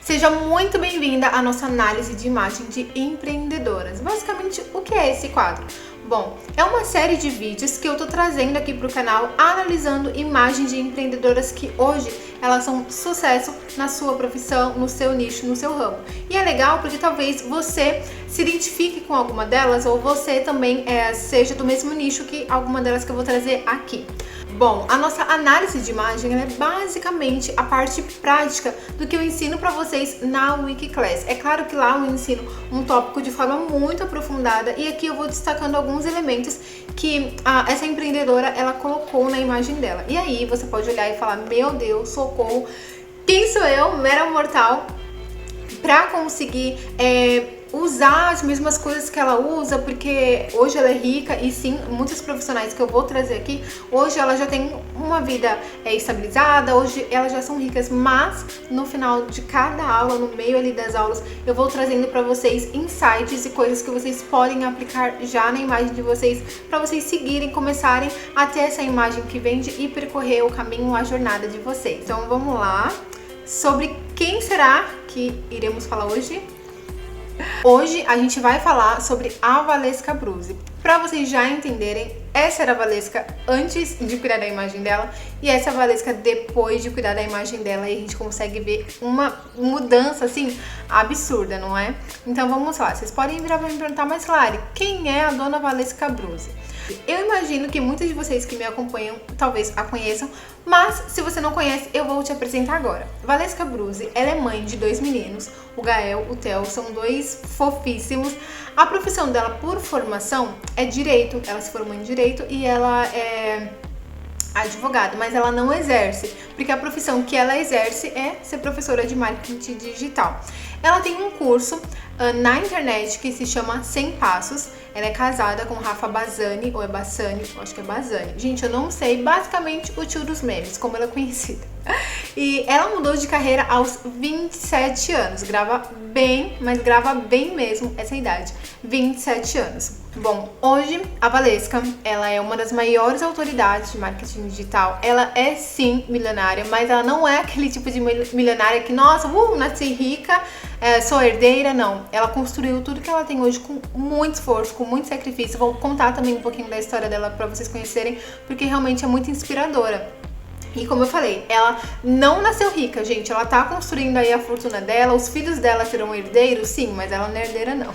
Seja muito bem-vinda à nossa análise de imagem de empreendedoras. Basicamente, o que é esse quadro? Bom, é uma série de vídeos que eu tô trazendo aqui pro canal analisando imagens de empreendedoras que hoje elas são sucesso na sua profissão, no seu nicho, no seu ramo. E é legal porque talvez você se identifique com alguma delas ou você também seja do mesmo nicho que alguma delas que eu vou trazer aqui. Bom, a nossa análise de imagem é basicamente a parte prática do que eu ensino para vocês na Wikiclass. É claro que lá eu ensino um tópico de forma muito aprofundada e aqui eu vou destacando alguns elementos que essa empreendedora ela colocou na imagem dela. E aí você pode olhar e falar, meu Deus, socorro, quem sou eu, mera mortal, para conseguir usar as mesmas coisas que ela usa, porque hoje ela é rica e sim, muitos profissionais que eu vou trazer aqui, hoje elas já têm uma vida estabilizada, hoje elas já são ricas, mas no final de cada aula, no meio ali das aulas, eu vou trazendo para vocês insights e coisas que vocês podem aplicar já na imagem de vocês, para vocês seguirem, começarem a ter essa imagem que vende e percorrer o caminho, a jornada de vocês. Então vamos lá, sobre quem será que iremos falar hoje? Hoje a gente vai falar sobre a Valesca Bruzzi. Para vocês já entenderem, essa era a Valesca antes de cuidar da imagem dela e essa é a Valesca depois de cuidar da imagem dela, e a gente consegue ver uma mudança assim absurda, não é? Então vamos lá, vocês podem virar para me perguntar, mas Lari, quem é a dona Valesca Bruzzi? Eu imagino que muitos de vocês que me acompanham talvez a conheçam, mas se você não conhece, eu vou te apresentar agora. Valesca Bruzzi, ela é mãe de 2 meninos, o Gael e o Theo, são 2 fofíssimos. A profissão dela por formação é direito, ela se formou em direito e ela é advogada, mas ela não exerce, porque a profissão que ela exerce é ser professora de marketing digital. Ela tem um curso na internet que se chama 100 Passos. Ela é casada com Rafa Bazzani, ou é Bassani, eu acho que é Bazzani. Gente, eu não sei, basicamente o tio dos memes, como ela é conhecida. E ela mudou de carreira aos 27 anos, grava bem, mas grava bem mesmo essa idade, 27 anos. Bom, hoje a Valesca, ela é uma das maiores autoridades de marketing digital. Ela é sim milionária, mas ela não é aquele tipo de milionária que, nossa, nasci rica, sou herdeira, não. Ela construiu tudo que ela tem hoje com muito esforço, com muito sacrifício. Vou contar também um pouquinho da história dela para vocês conhecerem, porque realmente é muito inspiradora. E como eu falei, ela não nasceu rica, gente. Ela tá construindo aí a fortuna dela, os filhos dela serão herdeiros, sim, mas ela não é herdeira, não.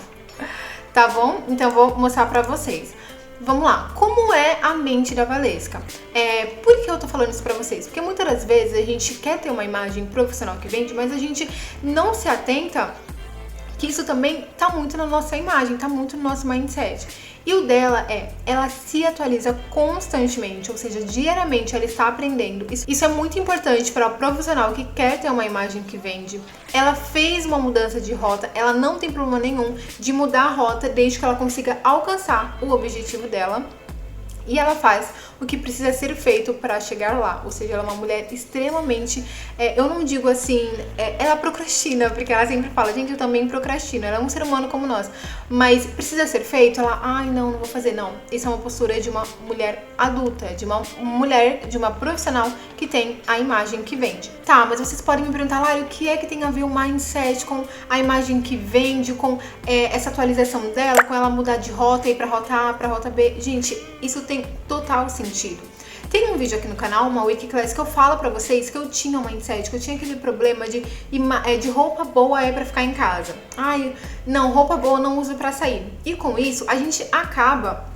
Tá bom? Então eu vou mostrar pra vocês. Vamos lá, como é a mente da Valesca? Por que eu tô falando isso pra vocês? Porque muitas das vezes a gente quer ter uma imagem profissional que vende, mas a gente não se atenta que isso também tá muito na nossa imagem, tá muito no nosso mindset. E o dela ela se atualiza constantemente, ou seja, diariamente ela está aprendendo. Isso é muito importante para o profissional que quer ter uma imagem que vende. Ela fez uma mudança de rota, ela não tem problema nenhum de mudar a rota desde que ela consiga alcançar o objetivo dela. E ela faz o que precisa ser feito para chegar lá, ou seja, ela é uma mulher extremamente, eu não digo assim, ela procrastina, porque ela sempre fala, gente, eu também procrastino, ela é um ser humano como nós, mas precisa ser feito, ela, ai não vou fazer, não. Isso é uma postura de uma mulher adulta, de uma mulher, de uma profissional que tem a imagem que vende. Tá, mas vocês podem me perguntar, Lari, o que é que tem a ver o mindset com a imagem que vende, com essa atualização dela, com ela mudar de rota e ir pra rota A, pra rota B? Gente, isso tem total sentido. Tem um vídeo aqui no canal, uma Wikiclass, que eu falo pra vocês que eu tinha um mindset, que eu tinha aquele problema de roupa boa pra ficar em casa. Ai, não, roupa boa não uso pra sair. E com isso, a gente acaba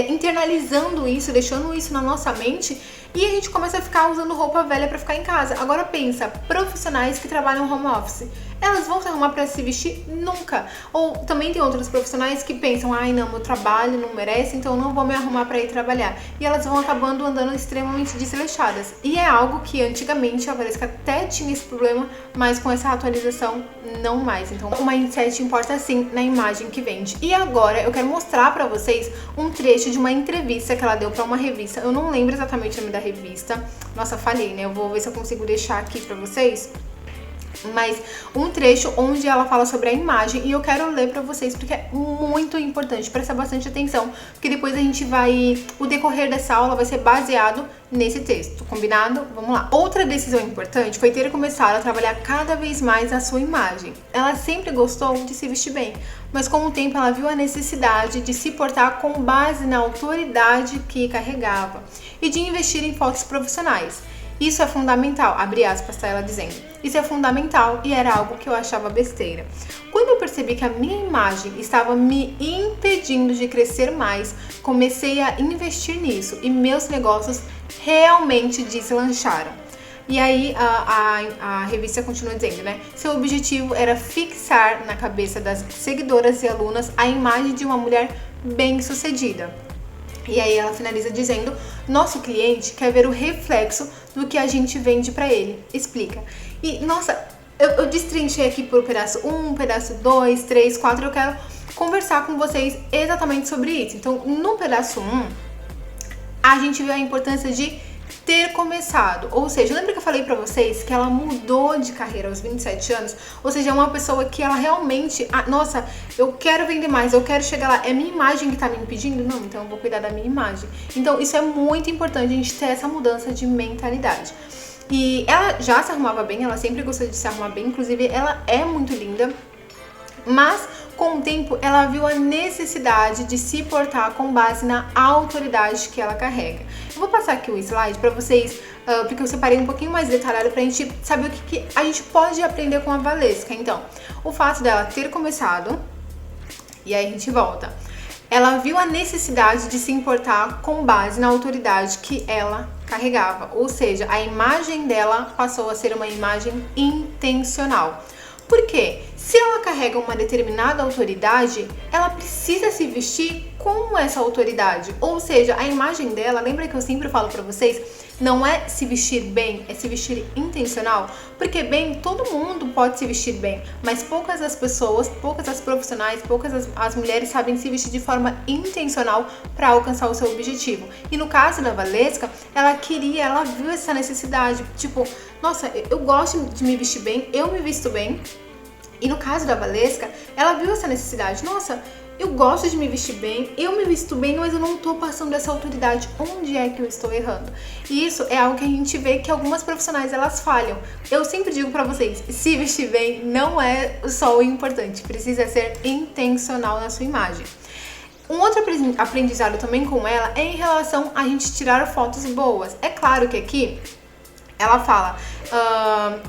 internalizando isso, deixando isso na nossa mente, e a gente começa a ficar usando roupa velha pra ficar em casa. Agora pensa, profissionais que trabalham home office, elas vão se arrumar pra se vestir? Nunca. Ou também tem outros profissionais que pensam, ai não, meu trabalho não merece, então eu não vou me arrumar pra ir trabalhar. E elas vão acabando andando extremamente desleixadas. E é algo que antigamente a Valesca até tinha esse problema, mas com essa atualização não mais. Então o mindset importa sim na imagem que vende. E agora eu quero mostrar pra vocês um trecho de uma entrevista que ela deu pra uma revista. Eu não lembro exatamente o nome da revista. Nossa, falhei, né? Eu vou ver se eu consigo deixar aqui pra vocês. mas um trecho onde ela fala sobre a imagem e eu quero ler pra vocês porque é muito importante, presta bastante atenção, porque depois a gente o decorrer dessa aula vai ser baseado nesse texto, combinado? Vamos lá. Outra decisão importante foi ter começado a trabalhar cada vez mais a sua imagem. Ela sempre gostou de se vestir bem, mas com o tempo ela viu a necessidade de se portar com base na autoridade que carregava e de investir em fotos profissionais. Isso é fundamental, abre aspas, tá ela dizendo. Isso é fundamental e era algo que eu achava besteira. Quando eu percebi que a minha imagem estava me impedindo de crescer mais, comecei a investir nisso e meus negócios realmente deslancharam. E aí a revista continua dizendo, né? Seu objetivo era fixar na cabeça das seguidoras e alunas a imagem de uma mulher bem-sucedida. E aí ela finaliza dizendo, nosso cliente quer ver o reflexo do que a gente vende pra ele. Explica. E, nossa, eu destrinchei aqui por pedaço 1, pedaço 2, 3, 4, eu quero conversar com vocês exatamente sobre isso. Então, no pedaço 1, a gente vê a importância de ter começado, ou seja, lembra que eu falei pra vocês que ela mudou de carreira aos 27 anos? Ou seja, é uma pessoa que ela realmente, nossa, eu quero vender mais, eu quero chegar lá, é minha imagem que tá me impedindo? Não, então eu vou cuidar da minha imagem. Então isso é muito importante, a gente ter essa mudança de mentalidade. E ela já se arrumava bem, ela sempre gostou de se arrumar bem, inclusive ela é muito linda, mas com o tempo ela viu a necessidade de se portar com base na autoridade que ela carrega. Eu vou passar aqui o slide para vocês, porque eu separei um pouquinho mais detalhado pra gente saber o que a gente pode aprender com a Valesca. Então, o fato dela ter começado, e aí a gente volta, ela viu a necessidade de se importar com base na autoridade que ela carregava, ou seja, a imagem dela passou a ser uma imagem intencional. Por quê? Se ela carrega uma determinada autoridade, ela precisa se vestir como essa autoridade. Ou seja, a imagem dela, lembra que eu sempre falo pra vocês, não é se vestir bem, é se vestir intencional. Porque bem, todo mundo pode se vestir bem, mas poucas as pessoas, poucas as profissionais, poucas as mulheres sabem se vestir de forma intencional para alcançar o seu objetivo. E no caso da Valesca, ela viu essa necessidade, tipo, nossa, eu gosto de me vestir bem, eu me visto bem. E no caso da Valesca, ela viu essa necessidade. Nossa, eu gosto de me vestir bem, eu me visto bem, mas eu não tô passando essa autoridade. Onde é que eu estou errando? E isso é algo que a gente vê que algumas profissionais, elas falham. Eu sempre digo pra vocês, se vestir bem não é só o importante, precisa ser intencional na sua imagem. Um outro aprendizado também com ela é em relação a gente tirar fotos boas. É claro que aqui ela fala,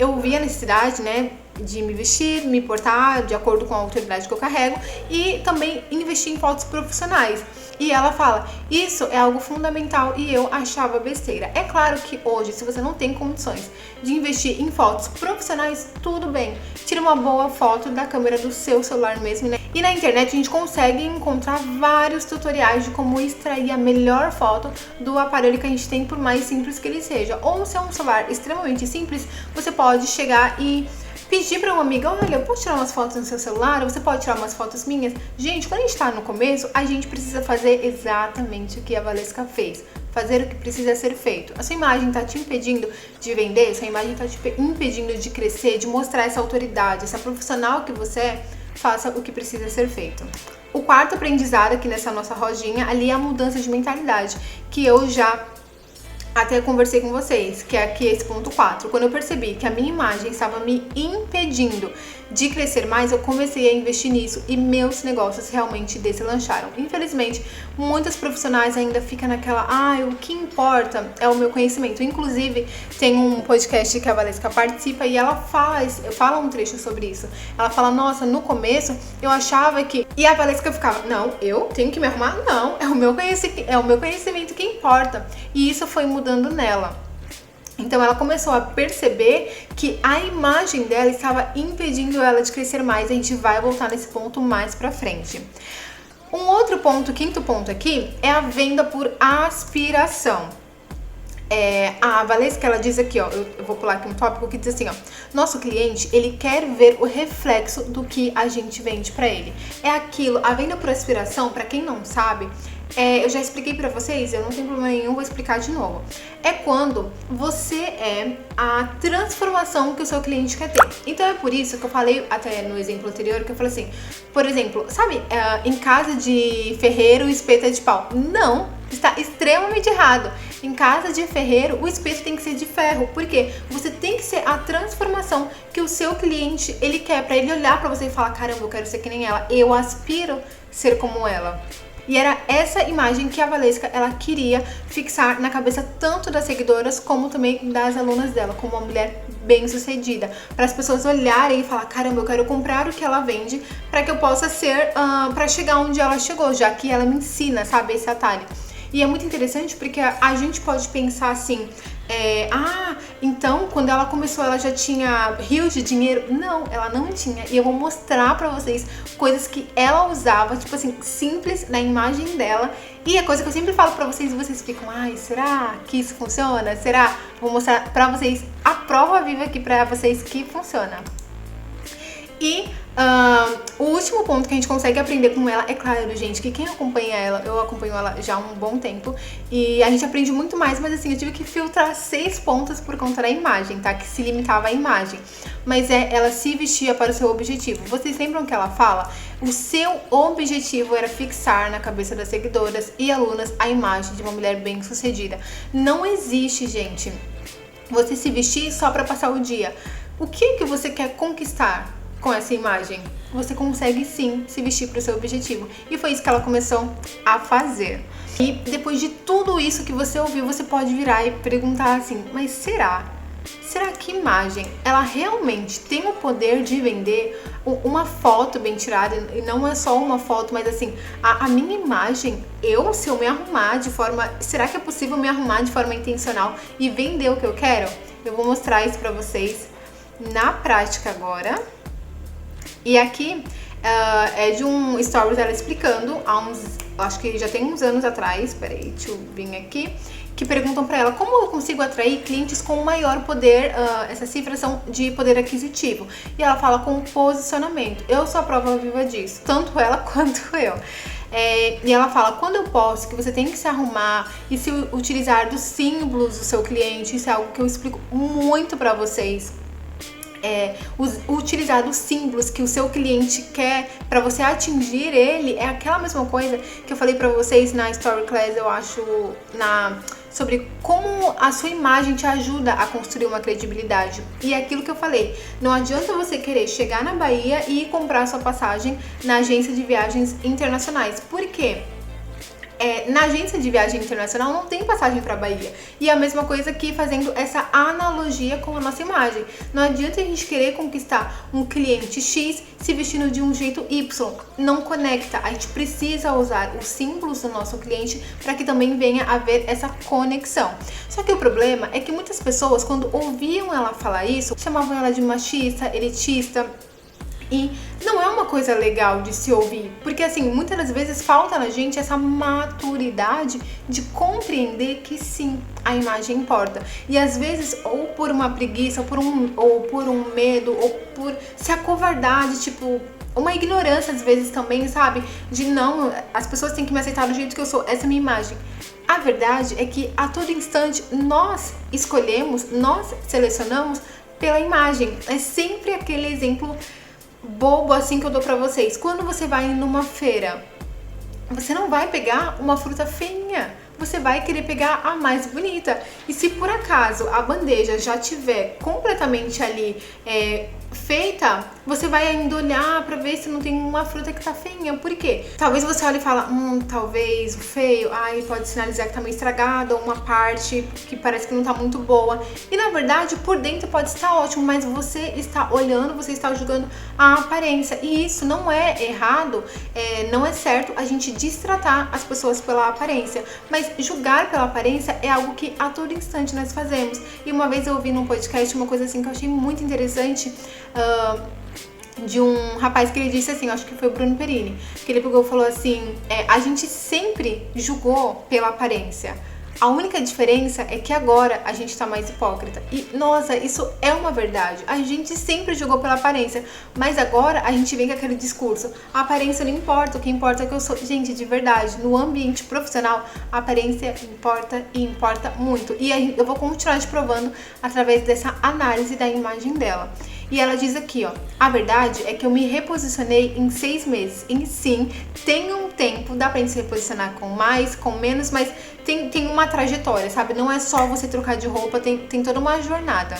eu vi a necessidade, né, de me vestir, me portar de acordo com a autoridade que eu carrego e também investir em fotos profissionais. E ela fala, isso é algo fundamental e eu achava besteira. É claro que hoje, se você não tem condições de investir em fotos profissionais, tudo bem. Tira uma boa foto da câmera do seu celular mesmo, né? E na internet a gente consegue encontrar vários tutoriais de como extrair a melhor foto do aparelho que a gente tem, por mais simples que ele seja. Ou se é um celular extremamente simples, você pode chegar e pedir para uma amiga, olha, eu posso tirar umas fotos no seu celular? Ou você pode tirar umas fotos minhas? Gente, quando a gente tá no começo, a gente precisa fazer exatamente o que a Valesca fez. Fazer o que precisa ser feito. A sua imagem tá te impedindo de vender? A sua imagem tá te impedindo de crescer, de mostrar essa autoridade, essa profissional que você é? Faça o que precisa ser feito. O quarto aprendizado aqui nessa nossa rodinha, ali é a mudança de mentalidade, que eu já até conversei com vocês, que é aqui esse ponto 4. Quando eu percebi que a minha imagem estava me impedindo de crescer mais, eu comecei a investir nisso e meus negócios realmente deslancharam. Infelizmente, muitas profissionais ainda ficam naquela, o que importa é o meu conhecimento. Inclusive, tem um podcast que a Valesca participa e ela fala um trecho sobre isso. Ela fala, nossa, no começo eu achava que... E a Valesca ficava, não, eu tenho que me arrumar? Não, é o meu conhecimento que importa. E isso foi mudando nela. Então ela começou a perceber que a imagem dela estava impedindo ela de crescer mais. A gente vai voltar nesse ponto mais pra frente. Um outro ponto, quinto ponto aqui, é a venda por aspiração. A Valesca, ela diz aqui, ó, eu vou pular aqui um tópico que diz assim, ó, nosso cliente, ele quer ver o reflexo do que a gente vende pra ele. É aquilo, a venda por aspiração, pra quem não sabe, eu já expliquei pra vocês, eu não tenho problema nenhum, vou explicar de novo. É quando você é a transformação que o seu cliente quer ter. Então é por isso que eu falei até no exemplo anterior, que eu falei assim, por exemplo, sabe, em casa de ferreiro o espeto é de pau. Não, está extremamente errado. Em casa de ferreiro, o espeto tem que ser de ferro. Por quê? Você tem que ser a transformação que o seu cliente, ele quer, pra ele olhar pra você e falar, caramba, eu quero ser que nem ela, eu aspiro ser como ela. E era essa imagem que a Valesca, ela queria fixar na cabeça tanto das seguidoras como também das alunas dela, como uma mulher bem-sucedida, para as pessoas olharem e falar, caramba, eu quero comprar o que ela vende para que eu possa ser, para chegar onde ela chegou, já que ela me ensina, sabe, esse atalho. E é muito interessante porque a gente pode pensar assim, então quando ela começou ela já tinha rios de dinheiro? Não, ela não tinha. E eu vou mostrar pra vocês coisas que ela usava, tipo assim, simples na imagem dela. E a coisa que eu sempre falo pra vocês e vocês ficam, ai, será que isso funciona? Será? Vou mostrar pra vocês a prova viva aqui pra vocês que funciona. E o último ponto que a gente consegue aprender com ela, é claro, gente, que quem acompanha ela, eu acompanho ela já há um bom tempo, e a gente aprende muito mais, mas assim, eu tive que filtrar 6 pontos por conta da imagem, tá? Que se limitava à imagem. Mas ela se vestia para o seu objetivo. Vocês lembram que ela fala? O seu objetivo era fixar na cabeça das seguidoras e alunas a imagem de uma mulher bem-sucedida. Não existe, gente, você se vestir só para passar o dia. O que você quer conquistar com essa imagem? Você consegue sim se vestir para o seu objetivo. E foi isso que ela começou a fazer. E depois de tudo isso que você ouviu, você pode virar e perguntar assim, mas será que imagem, ela realmente tem o poder de vender uma foto bem tirada? E não é só uma foto, mas assim, a minha imagem, se eu me arrumar de forma, será que é possível me arrumar de forma intencional e vender o que eu quero? Eu vou mostrar isso para vocês na prática agora. E aqui é de um stories ela explicando, acho que já tem uns anos atrás, peraí, deixa eu vir aqui, que perguntam pra ela como eu consigo atrair clientes com maior poder, essa cifração de poder aquisitivo. E ela fala com posicionamento. Eu sou a prova viva disso, tanto ela quanto eu. E ela fala, quando eu posto que você tem que se arrumar e se utilizar dos símbolos do seu cliente, isso é algo que eu explico muito pra vocês. Utilizar dos símbolos que o seu cliente quer para você atingir ele, é aquela mesma coisa que eu falei para vocês na Story Class, eu acho, sobre como a sua imagem te ajuda a construir uma credibilidade. E é aquilo que eu falei, não adianta você querer chegar na Bahia e comprar sua passagem na agência de viagens internacionais. Por quê? Na agência de viagem internacional não tem passagem para Bahia. E a mesma coisa que fazendo essa analogia com a nossa imagem. Não adianta a gente querer conquistar um cliente X se vestindo de um jeito Y. Não conecta. A gente precisa usar os símbolos do nosso cliente para que também venha a haver essa conexão. Só que o problema é que muitas pessoas, quando ouviam ela falar isso, chamavam ela de machista, elitista. E não é uma coisa legal de se ouvir, porque assim, muitas das vezes falta na gente essa maturidade de compreender que sim, a imagem importa. E às vezes, ou por uma preguiça, ou por um medo, ou por se acovardar de tipo, uma ignorância às vezes também, sabe? De não, as pessoas têm que me aceitar do jeito que eu sou, essa é a minha imagem. A verdade é que a todo instante nós escolhemos, nós selecionamos pela imagem. É sempre aquele exemplo bobo assim que eu dou pra vocês. Quando você vai numa feira, você não vai pegar uma fruta feinha, você vai querer pegar a mais bonita. E se por acaso a bandeja já tiver completamente ali feita, você vai ainda olhar pra ver se não tem uma fruta que tá feinha. Por quê? Talvez você olhe e fala, talvez o feio, pode sinalizar que tá meio estragado, ou uma parte que parece que não tá muito boa. E na verdade, por dentro pode estar ótimo, mas você está olhando, você está julgando a aparência. E isso não é errado, não é certo a gente destratar as pessoas pela aparência. Mas julgar pela aparência é algo que a todo instante nós fazemos. E uma vez eu ouvi num podcast uma coisa assim que eu achei muito interessante, de um rapaz que ele disse assim, acho que foi o Bruno Perini, que ele pegou e falou assim, a gente sempre julgou pela aparência, A única diferença é que agora a gente tá mais hipócrita. E, nossa, isso é uma verdade. A gente sempre julgou pela aparência, mas agora a gente vem com aquele discurso. A aparência não importa, o que importa é que eu sou... Gente, de verdade, no ambiente profissional, a aparência importa e importa muito. E eu vou continuar te provando através dessa análise da imagem dela. E ela diz aqui, ó, a verdade é que eu me reposicionei em 6 meses. E sim, tem um tempo, dá pra gente se reposicionar com mais, com menos, mas tem uma trajetória, sabe? Não é só você trocar de roupa, tem toda uma jornada.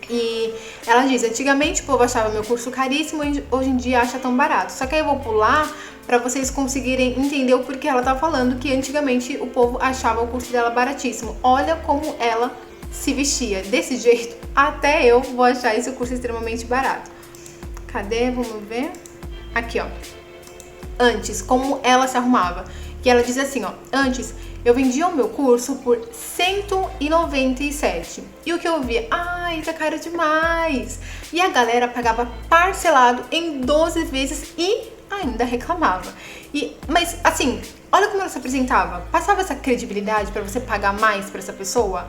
E ela diz, antigamente o povo achava meu curso caríssimo, hoje em dia acha tão barato. Só que aí eu vou pular pra vocês conseguirem entender o porquê ela tá falando que antigamente o povo achava o curso dela baratíssimo. Olha como ela se vestia desse jeito, até eu vou achar esse curso extremamente barato. Cadê? Vamos ver. Aqui, ó. Antes, como ela se arrumava. E ela diz assim, ó. Antes, eu vendia o meu curso por 197. E o que eu via? Ai, tá caro demais. E a galera pagava parcelado em 12 vezes e ainda reclamava. Mas, assim, olha como ela se apresentava. Passava essa credibilidade pra você pagar mais pra essa pessoa?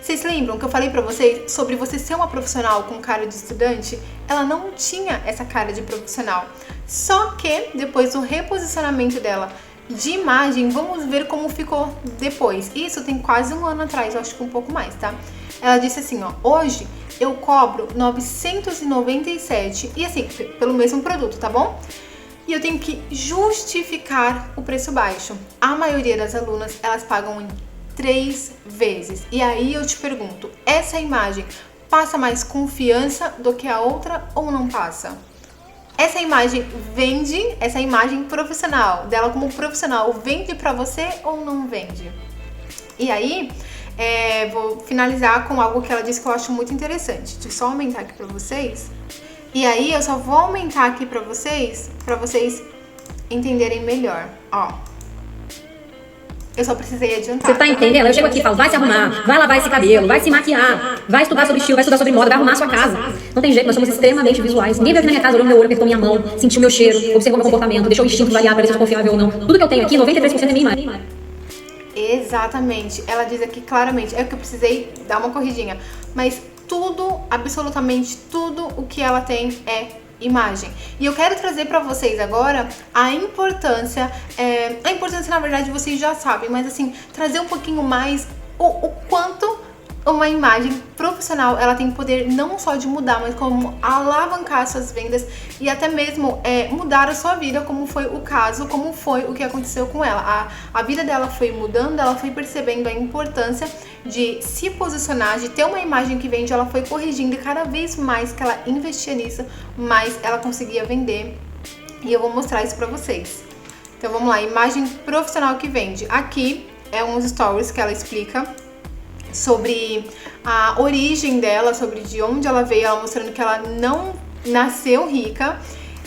Vocês lembram que eu falei pra vocês sobre você ser uma profissional com cara de estudante? Ela não tinha essa cara de profissional. Só que depois do reposicionamento dela de imagem, vamos ver como ficou depois. Isso tem quase um ano atrás, eu acho que um pouco mais, tá? Ela disse assim, ó, hoje eu cobro 997 e assim, pelo mesmo produto, tá bom? E eu tenho que justificar o preço baixo. A maioria das alunas, elas pagam em 3 vezes. E aí eu te pergunto, essa imagem passa mais confiança do que a outra ou não passa? Essa imagem vende, essa imagem profissional dela como profissional vende pra você ou não vende? E aí, vou finalizar com algo que ela disse que eu acho muito interessante. Deixa eu só aumentar aqui pra vocês. E aí eu só vou aumentar aqui pra vocês entenderem melhor. Ó. Eu só precisei adiantar. Você tá entendendo? Eu chego aqui e falo, vai se arrumar, vai lavar esse cabelo, vai se maquiar, vai estudar sobre estilo, vai estudar sobre moda, vai arrumar a sua casa. Não tem jeito, nós somos extremamente visuais. Ninguém veio aqui na minha casa, olhou meu olho, apertou minha mão, sentiu meu cheiro, observou meu comportamento, deixou o instinto variar pra ver se eu sou confiável ou não. Tudo que eu tenho aqui, 93% é minha imagem. Exatamente. Ela diz aqui claramente, é que eu precisei dar uma corridinha, mas tudo, absolutamente tudo o que ela tem é imagem. E eu quero trazer pra vocês agora a importância na verdade vocês já sabem, mas assim, trazer um pouquinho mais o quanto uma imagem profissional ela tem poder não só de mudar, mas como alavancar suas vendas e até mesmo mudar a sua vida, como foi o caso, como foi o que aconteceu com ela. A vida dela foi mudando, ela foi percebendo a importância de se posicionar, de ter uma imagem que vende, ela foi corrigindo e cada vez mais que ela investia nisso, mais ela conseguia vender. E eu vou mostrar isso pra vocês. Então vamos lá, imagem profissional que vende. Aqui é uns stories que ela explica sobre a origem dela, sobre de onde ela veio, ela mostrando que ela não nasceu rica.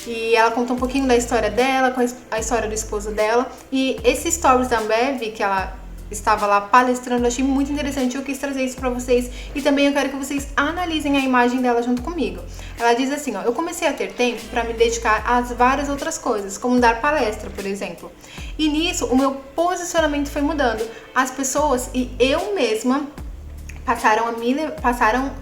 E ela conta um pouquinho da história dela, com a história do esposo dela. E esse stories da Ambev, que ela estava lá palestrando, eu achei muito interessante, eu quis trazer isso pra vocês. E também eu quero que vocês analisem a imagem dela junto comigo. Ela diz assim, ó, eu comecei a ter tempo pra me dedicar às várias outras coisas, como dar palestra, por exemplo. E nisso, o meu posicionamento foi mudando. As pessoas e eu mesma passaram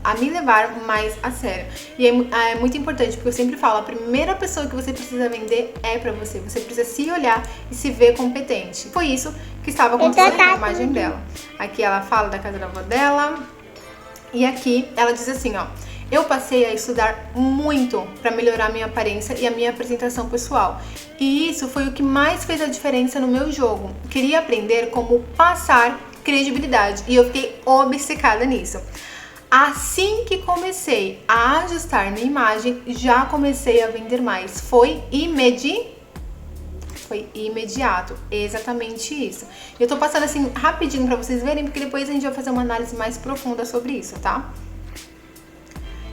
a me levar mais a sério. E é muito importante, porque eu sempre falo, a primeira pessoa que você precisa vender é pra você. Você precisa se olhar e se ver competente. Foi isso que estava acontecendo na imagem dela. Aqui ela fala da casa da avó dela. E aqui ela diz assim, ó. Eu passei a estudar muito para melhorar minha aparência e a minha apresentação pessoal. E isso foi o que mais fez a diferença no meu jogo. Queria aprender como passar credibilidade e eu fiquei obcecada nisso. Assim que comecei a ajustar minha imagem, já comecei a vender mais. Foi imediato, exatamente isso. Eu tô passando assim rapidinho pra vocês verem, porque depois a gente vai fazer uma análise mais profunda sobre isso, tá?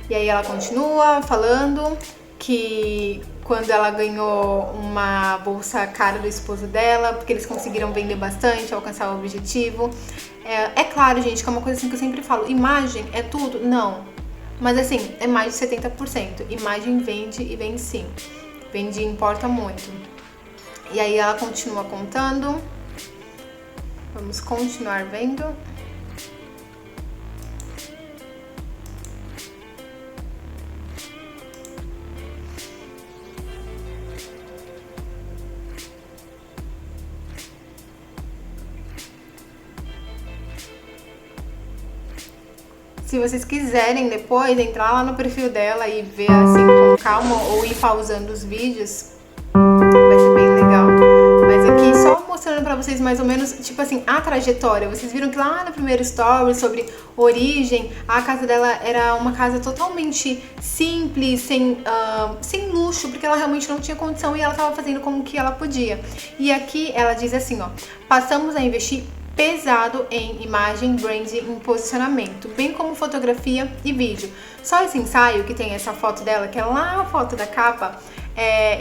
E aí ela continua falando que quando ela ganhou uma bolsa cara do esposo dela, porque eles conseguiram vender bastante, alcançar o objetivo. É claro, gente, que é uma coisa assim que eu sempre falo, imagem é tudo? Não. Mas assim, é mais de 70%. Imagem vende e vende sim. Vende e importa muito. E aí ela continua contando. Vamos continuar vendo. Se vocês quiserem depois entrar lá no perfil dela e ver assim com calma ou ir pausando os vídeos, vai ser bem legal. Mas aqui só mostrando pra vocês mais ou menos, tipo assim, a trajetória. Vocês viram que lá no primeiro story sobre origem, a casa dela era uma casa totalmente simples, sem luxo, porque ela realmente não tinha condição e ela tava fazendo como que ela podia. E aqui ela diz assim, ó, passamos a investir pesado em imagem, branding e posicionamento, bem como fotografia e vídeo. Só esse ensaio, que tem essa foto dela, que é lá a foto da capa,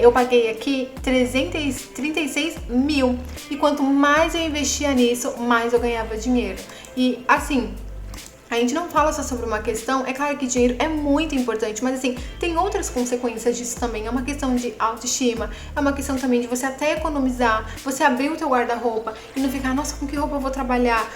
eu paguei aqui 36 mil. E quanto mais eu investia nisso, mais eu ganhava dinheiro. E assim, a gente não fala só sobre uma questão, é claro que dinheiro é muito importante, mas assim, tem outras consequências disso também. É uma questão de autoestima, é uma questão também de você até economizar, você abrir o teu guarda-roupa e não ficar, nossa, com que roupa eu vou trabalhar?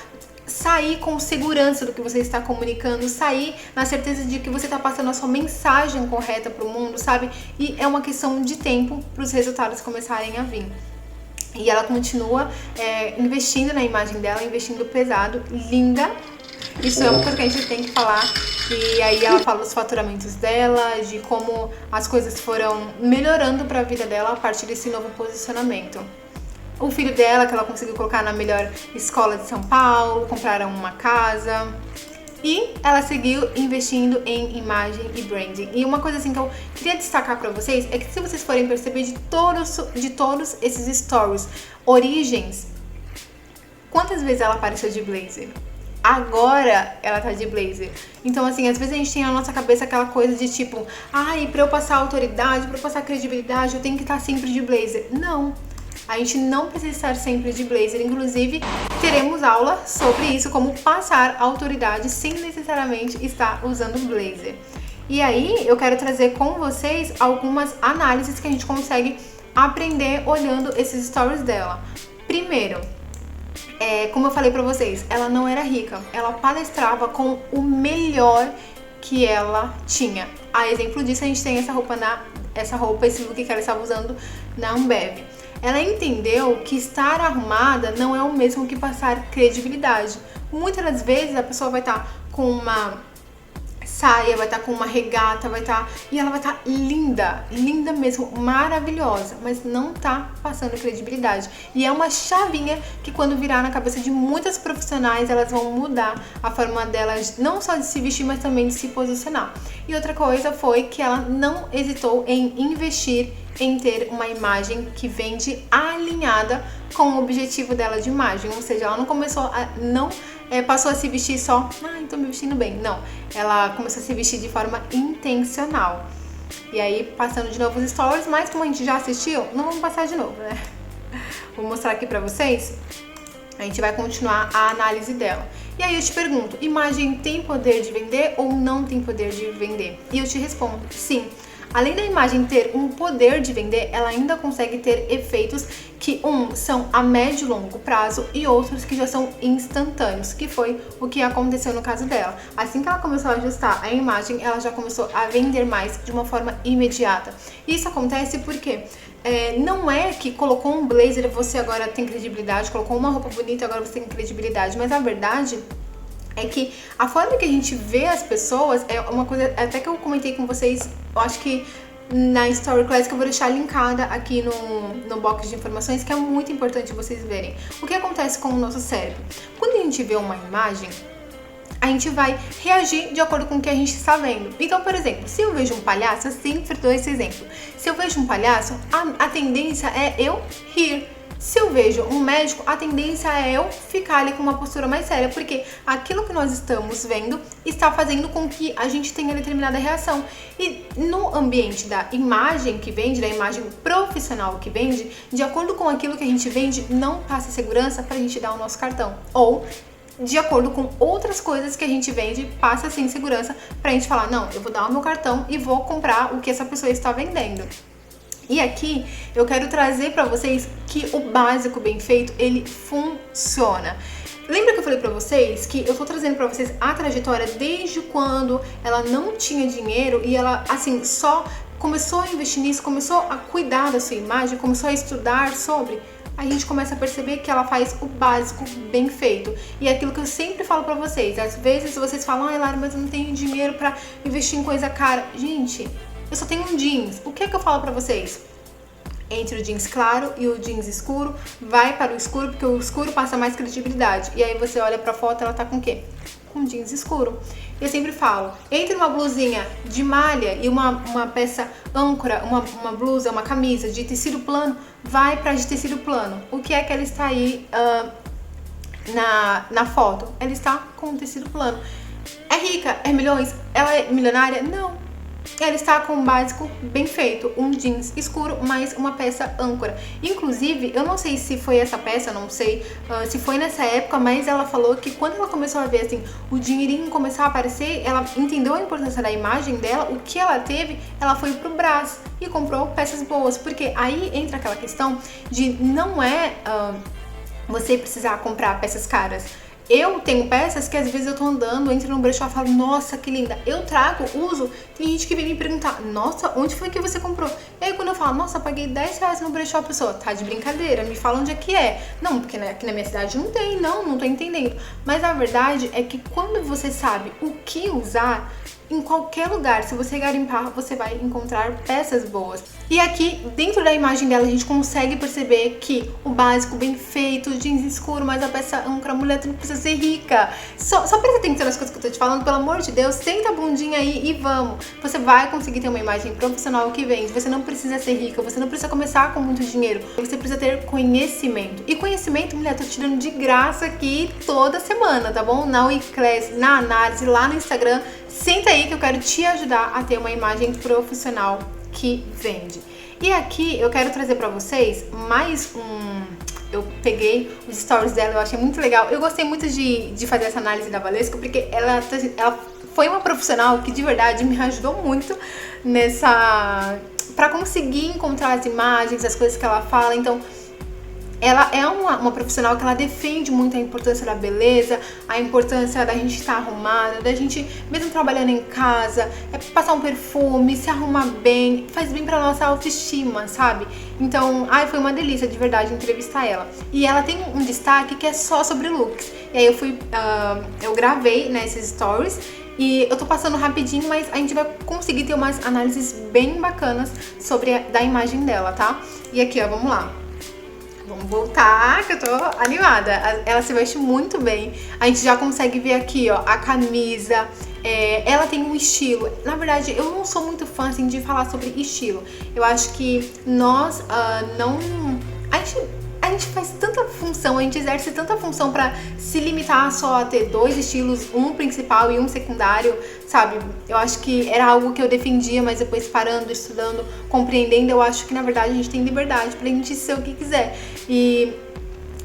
Sair com segurança do que você está comunicando, sair na certeza de que você está passando a sua mensagem correta para o mundo, sabe? E é uma questão de tempo para os resultados começarem a vir. E ela continua investindo na imagem dela, investindo pesado, linda. Isso é uma coisa que a gente tem que falar. E aí ela fala dos faturamentos dela, de como as coisas foram melhorando para a vida dela a partir desse novo posicionamento. O filho dela, que ela conseguiu colocar na melhor escola de São Paulo, compraram uma casa. E ela seguiu investindo em imagem e branding. E uma coisa assim que eu queria destacar pra vocês é que se vocês forem perceber de todos esses stories, origens, quantas vezes ela apareceu de blazer? Agora ela tá de blazer. Então, assim, às vezes a gente tem na nossa cabeça aquela coisa de tipo, ai, pra eu passar autoridade, pra eu passar credibilidade, eu tenho que estar sempre de blazer. Não. A gente não precisa estar sempre de blazer. Inclusive, teremos aula sobre isso, como passar autoridade sem necessariamente estar usando blazer. E aí, eu quero trazer com vocês algumas análises que a gente consegue aprender olhando esses stories dela. Primeiro, como eu falei pra vocês, ela não era rica. Ela palestrava com o melhor que ela tinha. A exemplo disso, a gente tem esse look que ela estava usando na Ambev. Ela entendeu que estar arrumada não é o mesmo que passar credibilidade. Muitas das vezes a pessoa vai estar com uma saia, vai estar com uma regata, e ela vai estar linda, linda mesmo, maravilhosa, mas não tá passando credibilidade. E é uma chavinha que quando virar na cabeça de muitas profissionais, elas vão mudar a forma delas, não só de se vestir, mas também de se posicionar. E outra coisa foi que ela não hesitou em investir em ter uma imagem que vende alinhada com o objetivo dela de imagem, ou seja, ela não passou a se vestir só, tô me vestindo bem, não, ela começou a se vestir de forma intencional. E aí, passando de novo os stories, mas como a gente já assistiu, não vamos passar de novo, né? Vou mostrar aqui pra vocês, a gente vai continuar a análise dela. E aí eu te pergunto, imagem tem poder de vender ou não tem poder de vender? E eu te respondo, sim. Além da imagem ter um poder de vender, ela ainda consegue ter efeitos que são a médio e longo prazo e outros que já são instantâneos, que foi o que aconteceu no caso dela. Assim que ela começou a ajustar a imagem, ela já começou a vender mais de uma forma imediata. Isso acontece porque não é que colocou um blazer você agora tem credibilidade, colocou uma roupa bonita agora você tem credibilidade, mas a verdade é que a forma que a gente vê as pessoas é uma coisa, até que eu comentei com vocês, eu acho que na Story Class, que eu vou deixar linkada aqui no box de informações, que é muito importante vocês verem. O que acontece com o nosso cérebro? Quando a gente vê uma imagem, a gente vai reagir de acordo com o que a gente está vendo. Então, por exemplo, se eu vejo um palhaço, eu sempre dou esse exemplo. Se eu vejo um palhaço, a tendência é eu rir. Se eu vejo um médico, a tendência é eu ficar ali com uma postura mais séria, porque aquilo que nós estamos vendo está fazendo com que a gente tenha determinada reação. E no ambiente da imagem que vende, da imagem profissional que vende, de acordo com aquilo que a gente vende, não passa segurança para a gente dar o nosso cartão. Ou, de acordo com outras coisas que a gente vende, passa sem segurança pra gente falar, não, eu vou dar o meu cartão e vou comprar o que essa pessoa está vendendo. E aqui eu quero trazer pra vocês que o básico bem feito, ele funciona. Lembra que eu falei pra vocês que eu tô trazendo pra vocês a trajetória desde quando ela não tinha dinheiro e ela, assim, só começou a investir nisso, começou a cuidar da sua imagem, começou a estudar sobre, a gente começa a perceber que ela faz o básico bem feito. E é aquilo que eu sempre falo pra vocês. Às vezes vocês falam, ai Lara, mas eu não tenho dinheiro pra investir em coisa cara. Gente, eu só tenho um jeans. O que é que eu falo pra vocês? Entre o jeans claro e o jeans escuro, vai para o escuro, porque o escuro passa mais credibilidade. E aí você olha pra foto, ela tá com o quê? Com jeans escuro. Eu sempre falo, entre uma blusinha de malha e uma peça âncora, uma blusa, uma camisa de tecido plano, vai pra de tecido plano. O que é que ela está aí na foto? Ela está com um tecido plano. É rica? É milhões? Ela é milionária? Não. Ela está com um básico bem feito, um jeans escuro mais uma peça âncora. Inclusive, eu não sei se foi essa peça, não sei se foi nessa época, mas ela falou que quando ela começou a ver assim, o dinheirinho começar a aparecer, ela entendeu a importância da imagem dela, o que ela teve, ela foi pro Brás e comprou peças boas, porque aí entra aquela questão de não é você precisar comprar peças caras. Eu tenho peças que às vezes eu tô andando, entro no brechó e falo, nossa, que linda. Eu trago, uso, tem gente que vem me perguntar, nossa, onde foi que você comprou? E aí quando eu falo, nossa, eu paguei 10 reais no brechó, a pessoa, tá de brincadeira, me fala onde é que é. Não, porque aqui na minha cidade não tem, não tô entendendo. Mas a verdade é que quando você sabe o que usar, em qualquer lugar, se você garimpar, você vai encontrar peças boas. E aqui, dentro da imagem dela, a gente consegue perceber que o básico bem feito, jeans escuro, mas a peça âncora, mulher, tu não precisa ser rica. Só presta atenção nas coisas que eu tô te falando, pelo amor de Deus, senta a bundinha aí e vamos. Você vai conseguir ter uma imagem profissional que vende. Você não precisa ser rica, você não precisa começar com muito dinheiro. Você precisa ter conhecimento. E conhecimento, mulher, tô te dando de graça aqui toda semana, tá bom? Na Wiclass, na análise, lá no Instagram. Senta aí que eu quero te ajudar a ter uma imagem profissional que vende. E aqui eu quero trazer pra vocês mais eu peguei os stories dela, eu achei muito legal. Eu gostei muito de fazer essa análise da Valesca, porque ela foi uma profissional que de verdade me ajudou muito pra conseguir encontrar as imagens, as coisas que ela fala. Então, ela é uma profissional que ela defende muito a importância da beleza, a importância da gente estar arrumada, da gente, mesmo trabalhando em casa, passar um perfume, se arrumar bem, faz bem pra nossa autoestima, sabe? Então, foi uma delícia de verdade entrevistar ela. E ela tem um destaque que é só sobre looks. E aí eu gravei, né, esses stories. E eu tô passando rapidinho, mas a gente vai conseguir ter umas análises bem bacanas da imagem dela, tá? E aqui, ó, vamos lá. Vamos voltar, que eu tô animada. Ela se veste muito bem. A gente já consegue ver aqui, ó, a camisa. Ela tem um estilo. Na verdade, eu não sou muito fã, assim, de falar sobre estilo. Eu acho que nós não... A gente faz tanta função, a gente exerce tanta função pra se limitar só a ter dois estilos, um principal e um secundário, sabe? Eu acho que era algo que eu defendia, mas depois parando, estudando, compreendendo, eu acho que na verdade a gente tem liberdade pra gente ser o que quiser. E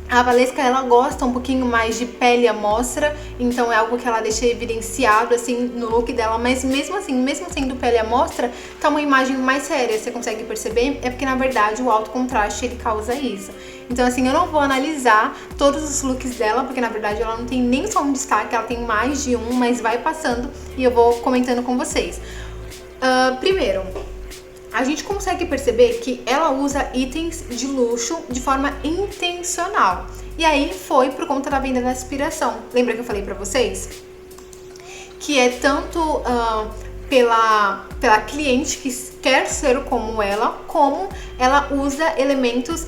a Valesca, ela gosta um pouquinho mais de pele à mostra, então é algo que ela deixa evidenciado, assim, no look dela, mas mesmo assim, mesmo sendo pele à mostra, tá uma imagem mais séria, você consegue perceber? É porque, na verdade, o alto contraste, ele causa isso. Então, assim, eu não vou analisar todos os looks dela, porque, na verdade, ela não tem nem só um destaque, ela tem mais de um, mas vai passando e eu vou comentando com vocês. Primeiro, a gente consegue perceber que ela usa itens de luxo de forma intencional. E aí foi por conta da venda da aspiração. Lembra que eu falei pra vocês? Que é tanto pela cliente que quer ser como ela usa elementos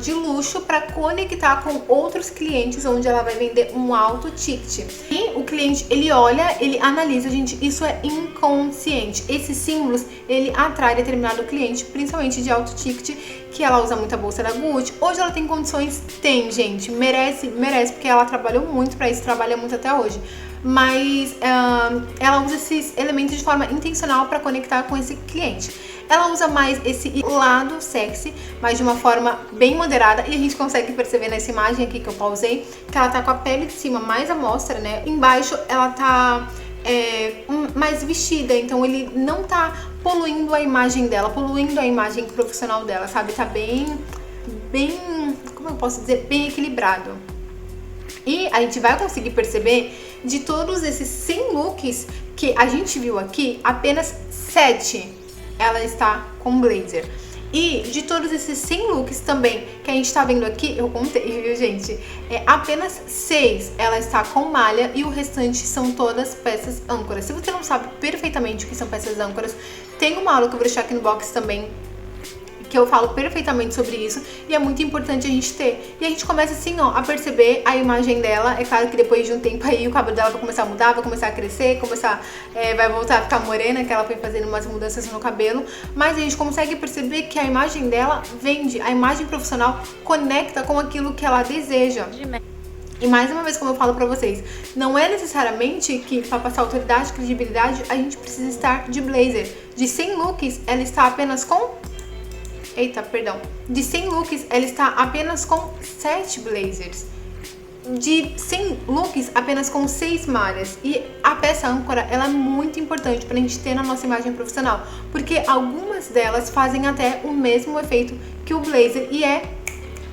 de luxo para conectar com outros clientes, onde ela vai vender um alto ticket. E o cliente, ele olha, ele analisa, gente, isso é inconsciente. Esses símbolos, ele atrai determinado cliente, principalmente de alto ticket, que ela usa muita bolsa da Gucci. Hoje ela tem condições? Tem, gente, merece, porque ela trabalhou muito para isso, trabalha muito até hoje. Mas ela usa esses elementos de forma intencional para conectar com esse cliente. Ela usa mais esse lado sexy, mas de uma forma bem moderada, e a gente consegue perceber nessa imagem aqui que eu pausei, que ela tá com a pele de cima mais à mostra, né? Embaixo ela tá mais vestida, então ele não tá poluindo a imagem dela, poluindo a imagem profissional dela, sabe? Tá bem, como eu posso dizer, bem equilibrado. E a gente vai conseguir perceber de todos esses 100 looks que a gente viu aqui, apenas 7 ela está com blazer. E de todos esses 100 looks também que a gente tá vendo aqui, eu contei, viu, gente? Apenas 6 ela está com malha e o restante são todas peças âncoras. Se você não sabe perfeitamente o que são peças âncoras, tem uma aula que eu vou deixar aqui no box também, que eu falo perfeitamente sobre isso, e é muito importante a gente ter. E a gente começa assim, ó, a perceber a imagem dela. É claro que depois de um tempo aí o cabelo dela vai começar a mudar, vai começar a crescer, vai voltar a ficar morena, que ela foi fazendo umas mudanças no cabelo, mas a gente consegue perceber que a imagem dela vende, a imagem profissional conecta com aquilo que ela deseja. E mais uma vez, como eu falo pra vocês, não é necessariamente que pra passar autoridade, credibilidade, a gente precisa estar de blazer. De 100 looks, ela está apenas com... De 100 looks, ela está apenas com 7 blazers. De 100 looks, apenas com 6 malhas. E a peça âncora, ela é muito importante pra gente ter na nossa imagem profissional, porque algumas delas fazem até o mesmo efeito que o blazer e é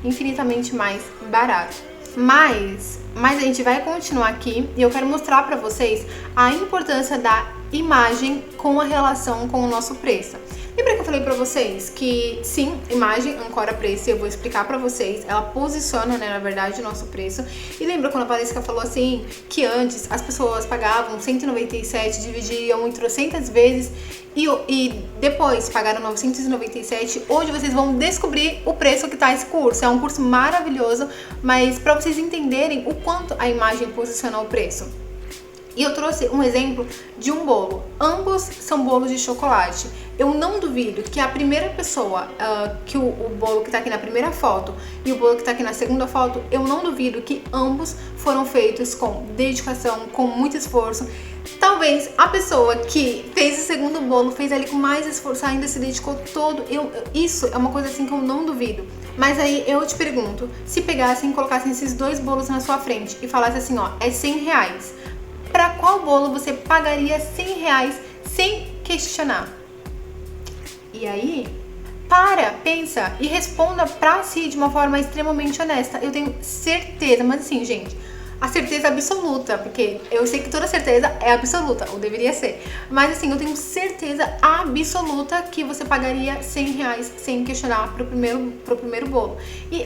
infinitamente mais barato. Mas a gente vai continuar aqui e eu quero mostrar pra vocês a importância da imagem com a relação com o nosso preço. Lembra que eu falei pra vocês que sim, imagem ancora preço, e eu vou explicar pra vocês, ela posiciona, né, na verdade, o nosso preço. E lembra quando a Valesca falou assim, que antes as pessoas pagavam 197, dividiam em trocentas vezes e depois pagaram 997. Hoje vocês vão descobrir o preço que tá esse curso. É um curso maravilhoso, mas pra vocês entenderem o quanto a imagem posiciona o preço. E eu trouxe um exemplo de um bolo. Ambos são bolos de chocolate. Eu não duvido que a primeira pessoa, que o bolo que tá aqui na primeira foto e o bolo que tá aqui na segunda foto, eu não duvido que ambos foram feitos com dedicação, com muito esforço. Talvez a pessoa que fez o segundo bolo fez ali com mais esforço, ainda se dedicou todo. Isso é uma coisa assim que eu não duvido. Mas aí eu te pergunto, se pegassem e colocassem esses dois bolos na sua frente e falassem assim, ó, é 100 reais. Para qual bolo você pagaria 100 reais sem questionar? E aí, pensa e responda pra si de uma forma extremamente honesta. Eu tenho certeza, mas assim, gente, a certeza absoluta, porque eu sei que toda certeza é absoluta, ou deveria ser. Mas assim, eu tenho certeza absoluta que você pagaria 100 reais sem questionar pro primeiro bolo. E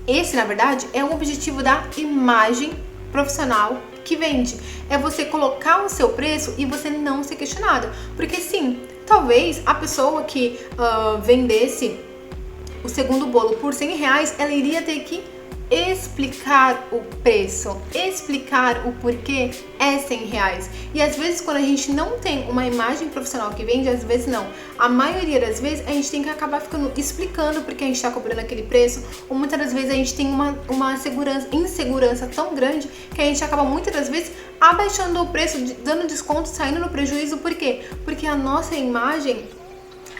esse, na verdade, é o objetivo da imagem profissional que vende. É você colocar o seu preço e você não ser questionada. Porque sim, talvez a pessoa que vendesse o segundo bolo por 100 reais, ela iria ter que explicar o preço, explicar o porquê é 100 reais. E às vezes quando a gente não tem uma imagem profissional que vende, às vezes não. A maioria das vezes a gente tem que acabar explicando porque a gente está cobrando aquele preço, ou muitas das vezes a gente tem uma insegurança tão grande que a gente acaba muitas das vezes abaixando o preço, dando desconto, saindo no prejuízo. Por quê? Porque a nossa imagem,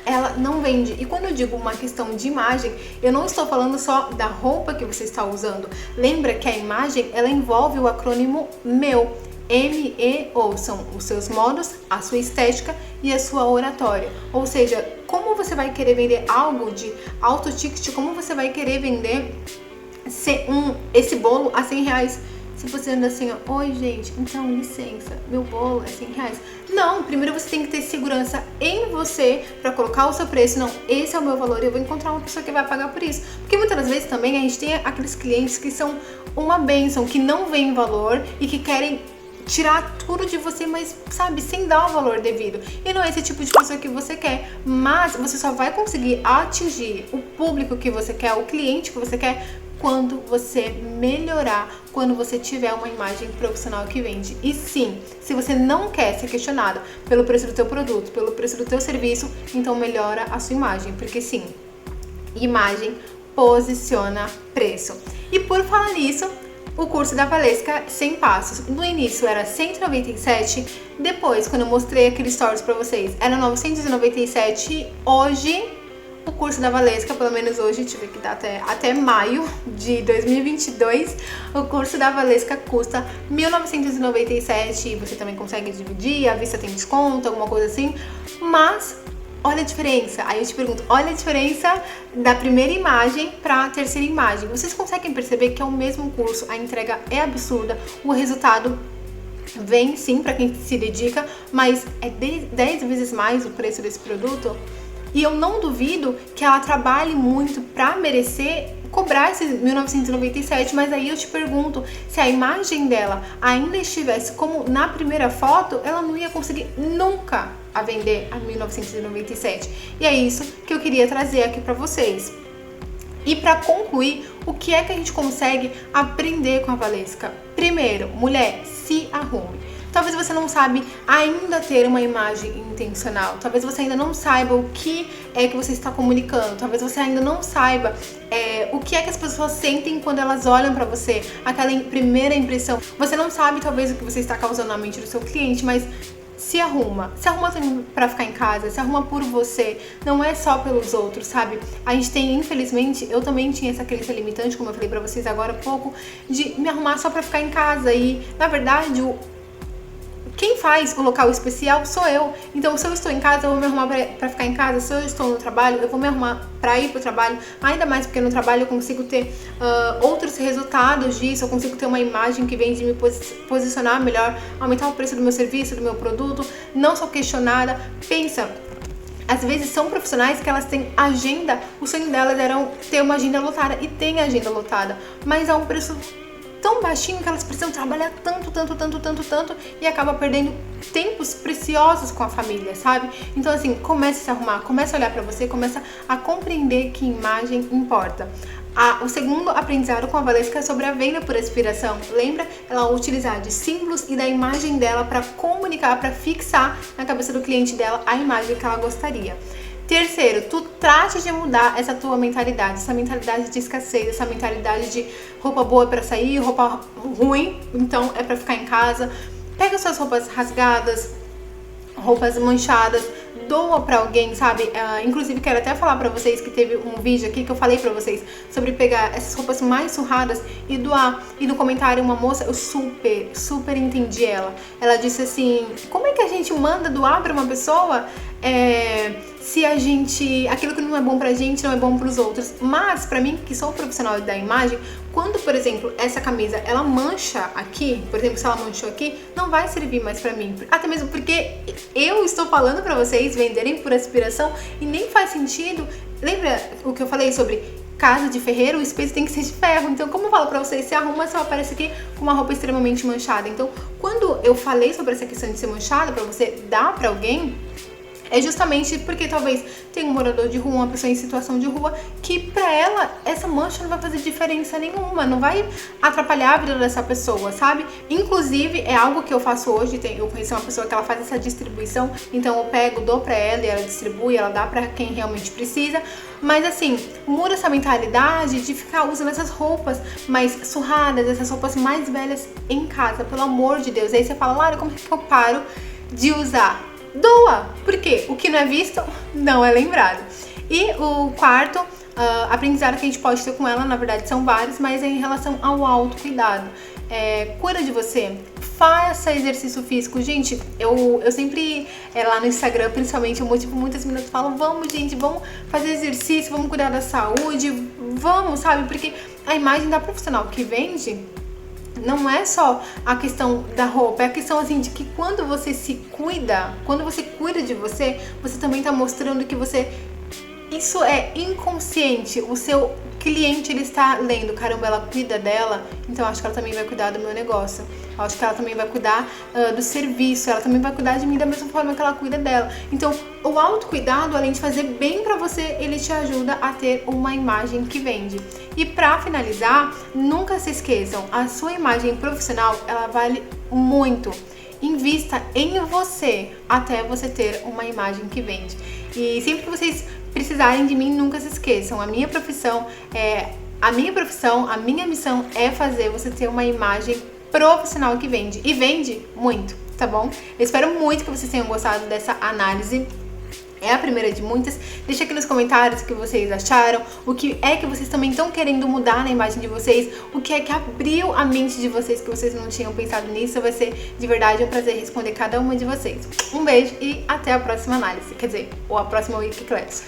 ela não vende. E quando eu digo uma questão de imagem, eu não estou falando só da roupa que você está usando. Lembra que a imagem, ela envolve o acrônimo MEO. MEO são os seus modos, a sua estética e a sua oratória. Ou seja, como você vai querer vender algo de alto ticket, como você vai querer vender esse bolo a 100 reais? Se você anda assim, ó, oi gente, então licença, meu bolo é 100 reais. Não, primeiro você tem que ter segurança em você para colocar o seu preço. Não, esse é o meu valor e eu vou encontrar uma pessoa que vai pagar por isso. Porque muitas das vezes também a gente tem aqueles clientes que são uma bênção, que não veem valor e que querem tirar tudo de você, mas sabe, sem dar o valor devido. E não é esse tipo de pessoa que você quer. Mas você só vai conseguir atingir o público que você quer, o cliente que você quer, quando você melhorar, quando você tiver uma imagem profissional que vende. E sim, se você não quer ser questionada pelo preço do teu produto, pelo preço do teu serviço, então melhora a sua imagem, porque sim, imagem posiciona preço. E por falar nisso, o curso da Valesca 100 passos, no início era 197, depois quando eu mostrei aquele stories pra vocês, era 997, hoje o curso da Valesca, pelo menos hoje, tive que dar até maio de 2022, o curso da Valesca custa R$ 1.997 e você também consegue dividir, à vista tem desconto, alguma coisa assim, mas olha a diferença. Aí eu te pergunto, olha a diferença da primeira imagem para a terceira imagem. Vocês conseguem perceber que é o mesmo curso, a entrega é absurda, o resultado vem sim para quem se dedica, mas é 10 vezes mais o preço desse produto. E eu não duvido que ela trabalhe muito para merecer cobrar esses 1.997, mas aí eu te pergunto, se a imagem dela ainda estivesse como na primeira foto, ela não ia conseguir nunca a vender a 1.997. E é isso que eu queria trazer aqui para vocês. E para concluir, o que é que a gente consegue aprender com a Valesca? Primeiro, mulher, se arrume. Talvez você não sabe ainda ter uma imagem intencional. Talvez você ainda não saiba o que é que você está comunicando. Talvez você ainda não saiba o que é que as pessoas sentem quando elas olham para você. Aquela primeira impressão. Você não sabe talvez o que você está causando na mente do seu cliente, mas se arruma pra ficar em casa, se arruma por você, não é só pelos outros, sabe? A gente tem, infelizmente, eu também tinha essa crença limitante, como eu falei pra vocês agora há pouco, de me arrumar só pra ficar em casa e, na verdade, quem faz o local especial sou eu. Então, se eu estou em casa, eu vou me arrumar pra ficar em casa. Se eu estou no trabalho, eu vou me arrumar pra ir pro trabalho. Ainda mais porque no trabalho eu consigo ter outros resultados disso. Eu consigo ter uma imagem que vem de me posicionar melhor, aumentar o preço do meu serviço, do meu produto. Não sou questionada. Pensa, às vezes são profissionais que elas têm agenda. O sonho delas era ter uma agenda lotada. E tem agenda lotada. Mas a um preço tão baixinho que elas precisam trabalhar tanto e acaba perdendo tempos preciosos com a família, sabe? Então assim, comece a se arrumar, comece a olhar pra você, comece a compreender que imagem importa. O segundo aprendizado com a Valesca é sobre a venda por aspiração. Lembra? Ela utilizar de símbolos e da imagem dela para comunicar, para fixar na cabeça do cliente dela a imagem que ela gostaria. Terceiro, tu trate de mudar essa tua mentalidade, essa mentalidade de escassez, essa mentalidade de roupa boa pra sair, roupa ruim, então é pra ficar em casa. Pega suas roupas rasgadas, roupas manchadas, doa pra alguém, sabe? Inclusive quero até falar pra vocês que teve um vídeo aqui que eu falei pra vocês sobre pegar essas roupas mais surradas e doar. E no comentário uma moça, eu super entendi ela. Ela disse assim, como é que a gente manda doar pra uma pessoa se aquilo que não é bom pra gente não é bom pros outros? Mas pra mim, que sou profissional da imagem, quando, por exemplo, essa camisa ela mancha aqui, por exemplo, se ela manchou aqui, não vai servir mais pra mim. Até mesmo porque eu estou falando pra vocês venderem por aspiração e nem faz sentido. Lembra o que eu falei sobre casa de ferreiro? O espeto tem que ser de ferro. Então, como eu falo pra vocês, se arruma, você aparece aqui com uma roupa extremamente manchada. Então, quando eu falei sobre essa questão de ser manchada, pra você dar pra alguém, é justamente porque talvez tenha um morador de rua, uma pessoa em situação de rua, que pra ela essa mancha não vai fazer diferença nenhuma, não vai atrapalhar a vida dessa pessoa, sabe? Inclusive, é algo que eu faço hoje, eu conheci uma pessoa que ela faz essa distribuição, então eu pego, dou pra ela e ela distribui, ela dá pra quem realmente precisa. Mas assim, muda essa mentalidade de ficar usando essas roupas mais surradas, essas roupas mais velhas em casa, pelo amor de Deus. Aí você fala, Lara, como é que eu paro de usar? Doa! Porque o que não é visto não é lembrado. E o quarto aprendizado que a gente pode ter com ela, na verdade são vários, mas é em relação ao autocuidado. Cuida de você, faça exercício físico. Gente, eu sempre, lá no Instagram principalmente, eu motivo muitas meninas que falam, vamos gente, vamos fazer exercício, vamos cuidar da saúde, vamos, sabe? Porque a imagem da profissional que vende não é só a questão da roupa, é a questão assim de que quando você se cuida, quando você cuida de você, você também tá mostrando que isso é inconsciente, o seu cliente ele está lendo, caramba, ela cuida dela, então acho que ela também vai cuidar do meu negócio, acho que ela também vai cuidar do serviço, ela também vai cuidar de mim da mesma forma que ela cuida dela. Então o autocuidado, além de fazer bem pra você, ele te ajuda a ter uma imagem que vende. E pra finalizar, nunca se esqueçam, a sua imagem profissional, ela vale muito. Invista em você até você ter uma imagem que vende. E sempre que vocês precisarem de mim, nunca se esqueçam, a minha profissão, a minha missão é fazer você ter uma imagem profissional que vende. E vende muito, tá bom? Eu espero muito que vocês tenham gostado dessa análise. É a primeira de muitas. Deixa aqui nos comentários o que vocês acharam, o que é que vocês também estão querendo mudar na imagem de vocês, o que é que abriu a mente de vocês que vocês não tinham pensado nisso. Vai ser de verdade um prazer responder cada uma de vocês. Um beijo e até a próxima análise, quer dizer, ou a próxima Week Class.